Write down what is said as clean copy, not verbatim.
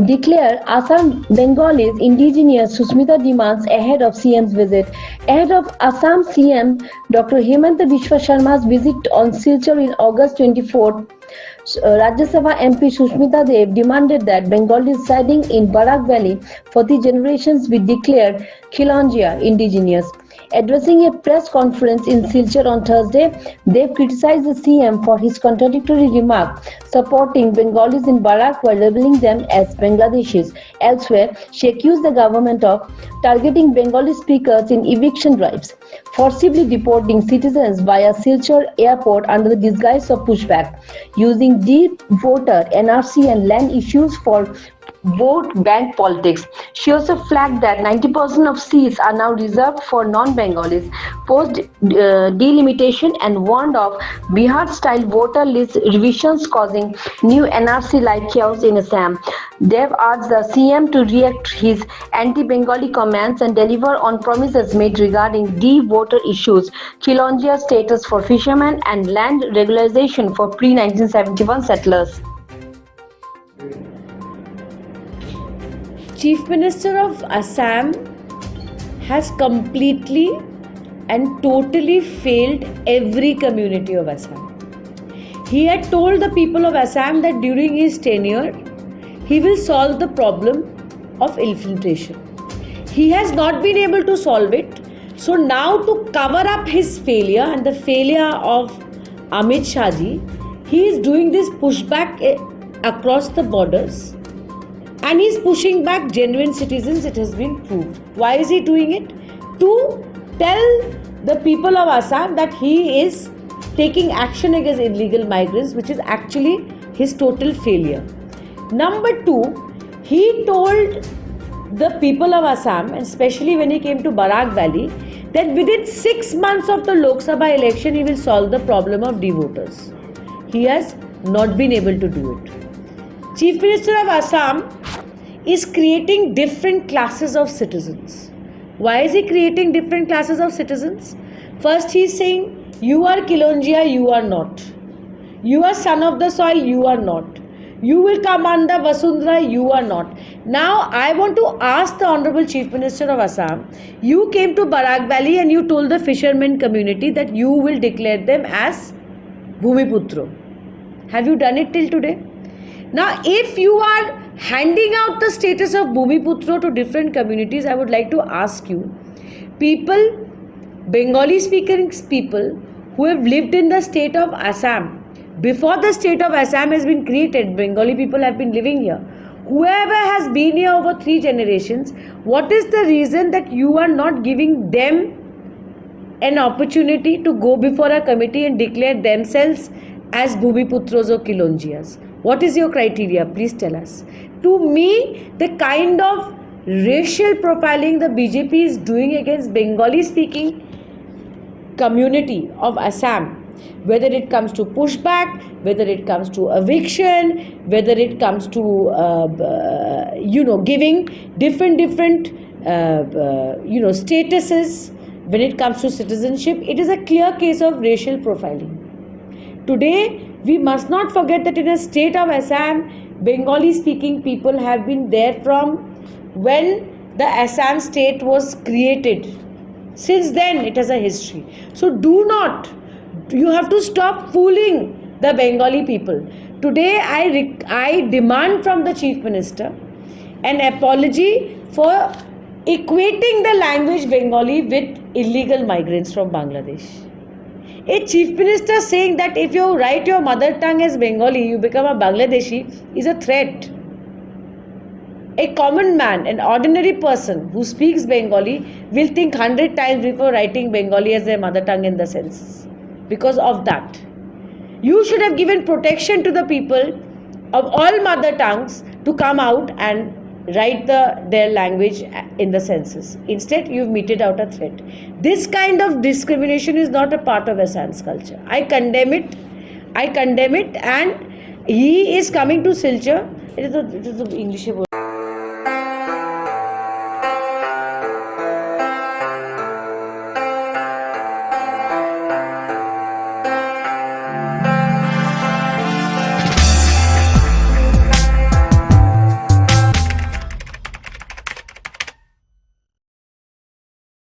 declare Assam Bengalis indigenous. Susmita demands ahead of CM's visit. Ahead of Assam CM Dr. Hemanta Biswa Sharma's visit on Silchar in August 24th, Rajya Sabha MP Susmita Dev demanded that Bengalis residing in Barak Valley for the generations be declared Khilonjia indigenous. Addressing a press conference in Silchar on Thursday, Dev criticized the CM for his contradictory remark supporting Bengalis in Barak while labeling them as Bangladeshis. Elsewhere, she accused the government of targeting Bengali speakers in eviction drives, forcibly deporting citizens via Silchar airport under the disguise of pushback, using deep voter, NRC and land issues for vote bank politics. She also flagged that 90% of seats are now reserved for non-Bengalis post delimitation and warned of Bihar-style voter list revisions causing new NRC-like chaos in Assam. Dev urged the CM to react his anti-Bengali comments and deliver on promises made regarding voter issues, Khilonjia status for fishermen and land regularization for pre-1971 settlers. Chief Minister of Assam has completely and totally failed every community of Assam. He had told the people of Assam that during his tenure, he will solve the problem of infiltration. He has not been able to solve it. So now to cover up his failure and the failure of Amit Shah ji, he is doing this pushback across the borders. And he is pushing back genuine citizens, it has been proved. Why is he doing it? To tell the people of Assam that he is taking action against illegal migrants, which is actually his total failure. Number two, he told the people of Assam, especially when he came to Barak Valley, that within 6 months of the Lok Sabha election, he will solve the problem of devoters. He has not been able to do it. Chief Minister of Assam is creating different classes of citizens. Why is he creating different classes of citizens? First he is saying, you are Khilonjia, you are not. You are son of the soil, you are not. You will come under Vasundhara, you are not. Now I want to ask the Honorable Chief Minister of Assam, you came to Barak Valley and you told the fishermen community that you will declare them as Bhumiputro. Have you done it till today? Now, if you are handing out the status of Bhumiputro to different communities, I would like to ask you, people, Bengali speaking people who have lived in the state of Assam, before the state of Assam has been created, Bengali people have been living here. Whoever has been here over 3 generations, what is the reason that you are not giving them an opportunity to go before a committee and declare themselves as Bhumiputros or Khilonjias? What is your criteria? Please tell us. To me, the kind of racial profiling the BJP is doing against Bengali speaking community of Assam, whether it comes to pushback, whether it comes to eviction, whether it comes to giving different statuses, when it comes to citizenship, it is a clear case of racial profiling. Today, we must not forget that in a state of Assam, Bengali speaking people have been there from when the Assam state was created. Since then, it has a history. So you have to stop fooling the Bengali people. Today, I demand from the Chief Minister an apology for equating the language Bengali with illegal migrants from Bangladesh. A Chief Minister saying that if you write your mother tongue as Bengali, you become a Bangladeshi is a threat. A common man, an ordinary person who speaks Bengali will think 100 times before writing Bengali as their mother tongue in the census. Because of that, you should have given protection to the people of all mother tongues to come out and write their language in the census. Instead, you've meted out a threat. This kind of discrimination is not a part of Assam's culture. I condemn it, and he is coming to Silchar. It is the English.